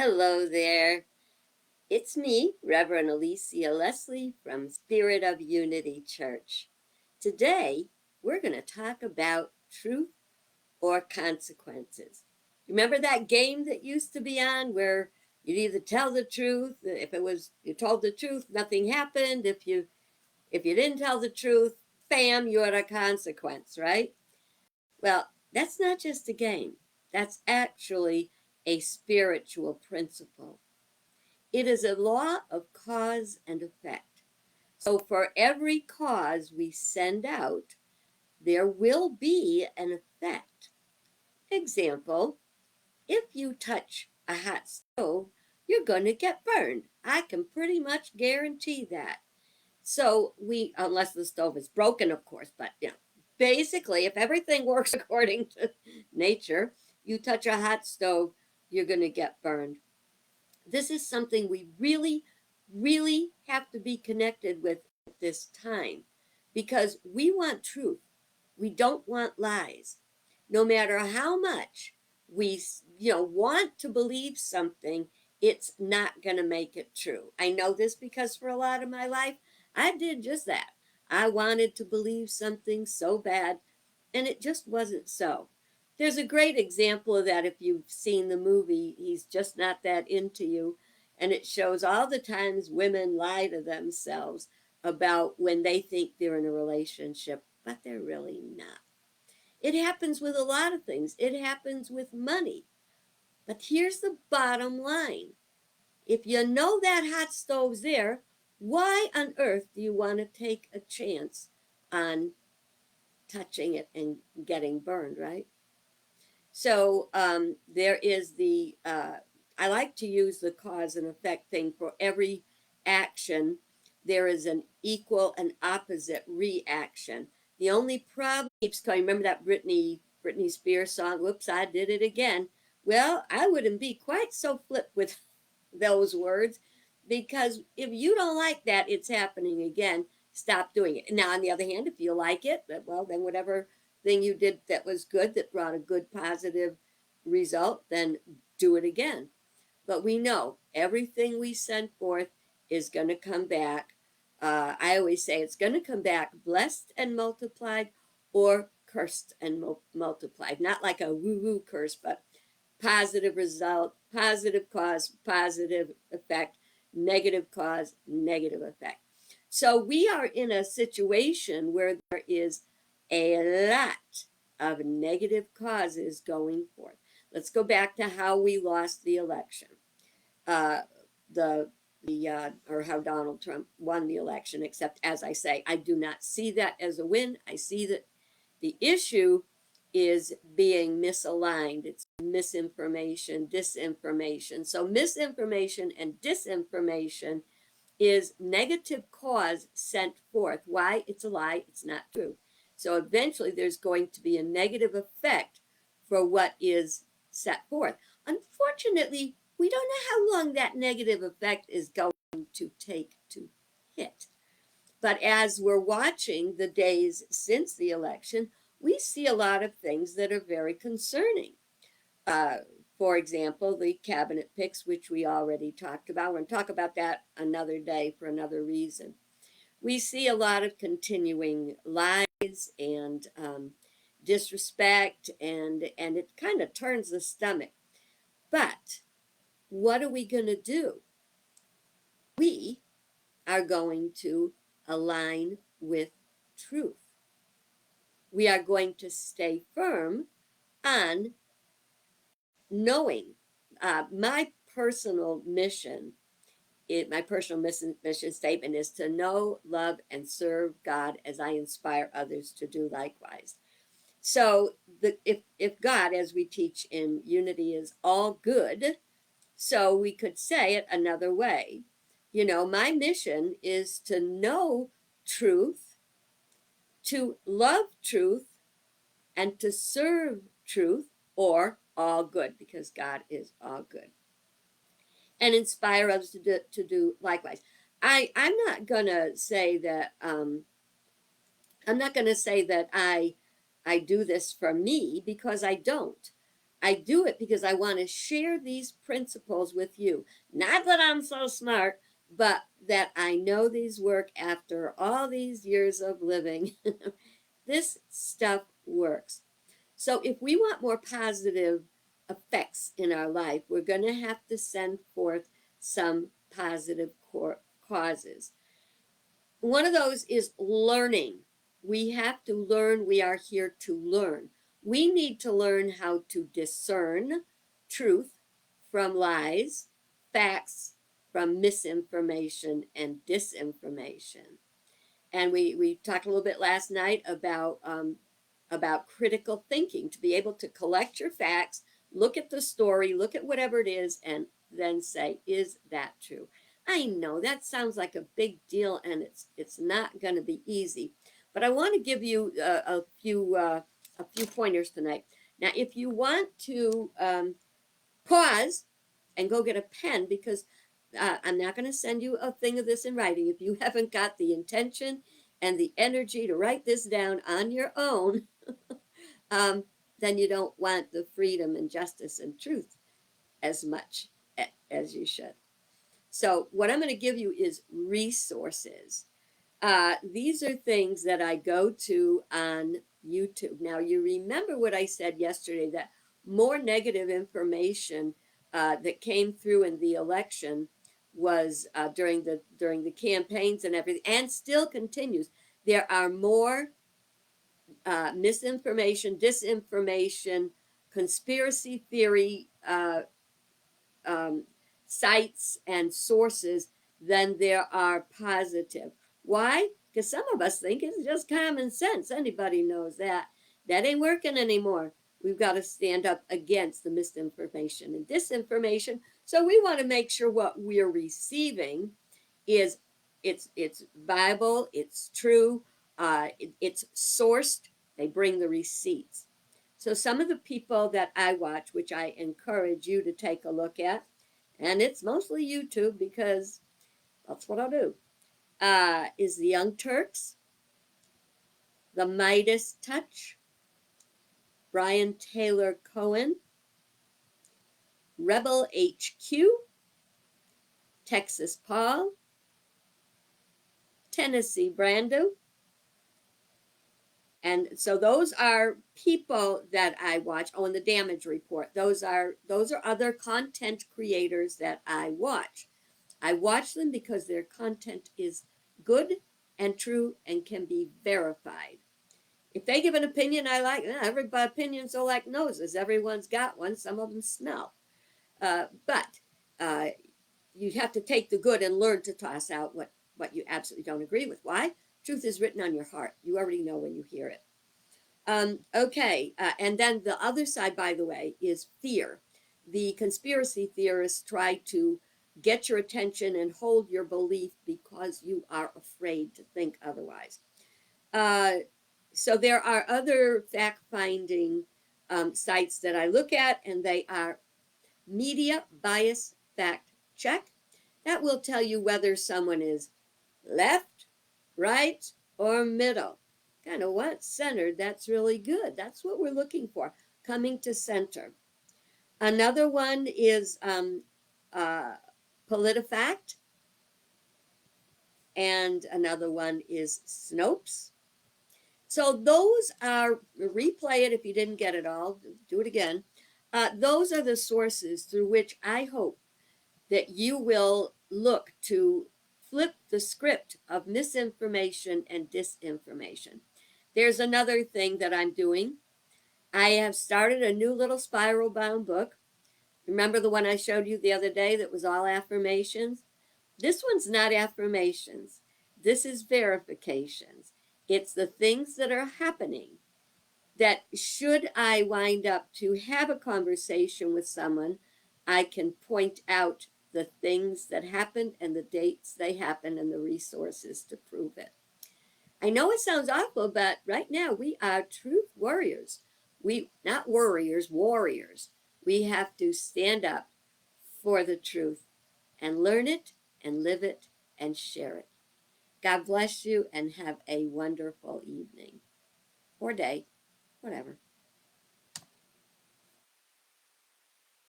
Hello there. It's me, Reverend Alicia Leslie from Spirit of Unity Church. Today, we're going to talk about truth or consequences. Remember that game that used to be on where you'd either tell the truth, if it was you told the truth, nothing happened. If you didn't tell the truth, bam, you had a consequence, right? Well, that's not just a game. That's actually a spiritual principle. It is a law of cause and effect. So, for every cause we send out, there will be an effect. Example, if you touch a hot stove, you're going to get burned. I can pretty much guarantee that. So, unless the stove is broken, of course, but basically, if everything works according to nature, you touch a hot stove, you're going to get burned. This is something we really, really have to be connected with at this time because we want truth. We don't want lies. No matter how much we, want to believe something, it's not going to make it true. I know this because for a lot of my life, I did just that. I wanted to believe something so bad, and it just wasn't so. There's a great example of that if you've seen the movie He's Just Not That Into You, and it shows all the times women lie to themselves about when they think they're in a relationship, but they're really not. It happens with a lot of things. It happens with money. But here's the bottom line. If you know that hot stove's there, why on earth do you want to take a chance on touching it and getting burned, right? So there is I like to use the cause and effect thing for every action. There is an equal and opposite reaction. The only problem keeps coming. Remember that Britney Spears song? Whoops, I did it again. Well, I wouldn't be quite so flip with those words because if you don't like that, it's happening again. Stop doing it. Now, on the other hand, if you like it, well, then whatever thing you did that was good, that brought a good positive result, then do it again. But we know everything we send forth is going to come back. I always say it's going to come back blessed and multiplied or cursed and multiplied. Not like a woo woo curse, but positive result, positive cause, positive effect, negative cause, negative effect. So we are in a situation where there is a lot of negative causes going forth. Let's go back to how we lost the election, uh, or how Donald Trump won the election. Except, as I say, I do not see that as a win. I see that the issue is being misaligned. It's misinformation, disinformation. So misinformation and disinformation is negative cause sent forth. Why? It's a lie. It's not true. So eventually there's going to be a negative effect for what is set forth. Unfortunately, we don't know how long that negative effect is going to take to hit. But as we're watching the days since the election, we see a lot of things that are very concerning. Uh, for example, the cabinet picks, which we already talked about. We're going to talk about that another day for another reason. We see a lot of continuing lies and disrespect, and it kind of turns the stomach. But what are we going to do? We are going to align with truth. We are going to stay firm on knowing my personal mission. My personal mission statement is to know, love, and serve God as I inspire others to do likewise. So, if God, as we teach in Unity, is all good, so we could say it another way. My mission is to know truth, to love truth, and to serve truth, or all good, because God is all good, and inspire others to do likewise. I'm not gonna say that I'm not gonna say that I do this for me, because I don't. I do it because I want to share these principles with you. Not that I'm so smart, but that I know these work after all these years of living. This stuff works. So if we want more positive effects in our life, we're going to have to send forth some positive causes. One of those is learning. We have to learn. We are here to learn. We need to learn how to discern truth from lies, facts from misinformation and disinformation. And we talked a little bit last night about critical thinking, to be able to collect your facts, look at the story, look at whatever it is, and then say, is that true? I know that sounds like a big deal, and it's not going to be easy, but I want to give you a few pointers tonight. Now, if you want to pause and go get a pen, because I'm not going to send you a thing of this in writing. If you haven't got the intention and the energy to write this down on your own, um, then you don't want the freedom and justice and truth as much as you should. So, what I'm going to give you is resources. These are things that I go to on YouTube. Now, you remember what I said yesterday, that more negative information that came through in the election was during the campaigns and everything, and still continues. There are more misinformation, disinformation, conspiracy theory um, sites and sources than there are positive. Why? Because some of us think it's just common sense. Anybody knows that. That ain't working anymore. We've got to stand up against the misinformation and disinformation. So we want to make sure what we're receiving is it's Bible, it's true, it's sourced. They bring the receipts. So some of the people that I watch, which I encourage you to take a look at, and it's mostly YouTube because that's what I do, is the Young Turks, the Midas Touch, Brian Taylor Cohen, Rebel HQ, Texas Paul, Tennessee Brando. And so those are people that I watch. Oh, and the Damage Report. Those are other content creators that I watch. I watch them because their content is good and true and can be verified. If they give an opinion I like, every opinion's so like noses. Everyone's got one. Some of them smell. But you have to take the good and learn to toss out what you absolutely don't agree with. Why? Truth is written on your heart. You already know when you hear it. Okay, and then the other side, by the way, is fear. The conspiracy theorists try to get your attention and hold your belief because you are afraid to think otherwise. So there are other fact-finding sites that I look at, and they are Media Bias Fact Check. That will tell you whether someone is left, right, or middle. Kind of what? Centered. That's really good. That's what we're looking for. Coming to center. Another one is PolitiFact. And another one is Snopes. So those are, replay it if you didn't get it all, do it again. Those are the sources through which I hope that you will look to flip the script of misinformation and disinformation. There's another thing that I'm doing. I have started a new little spiral bound book. Remember the one I showed you the other day that was all affirmations? This one's not affirmations. This is verifications. It's the things that are happening that should I wind up to have a conversation with someone, I can point out the things that happened and the dates they happened and the resources to prove it. I know it sounds awful, but right now we are truth warriors. We, not warriors, warriors. We have to stand up for the truth and learn it and live it and share it. God bless you and have a wonderful evening or day, whatever.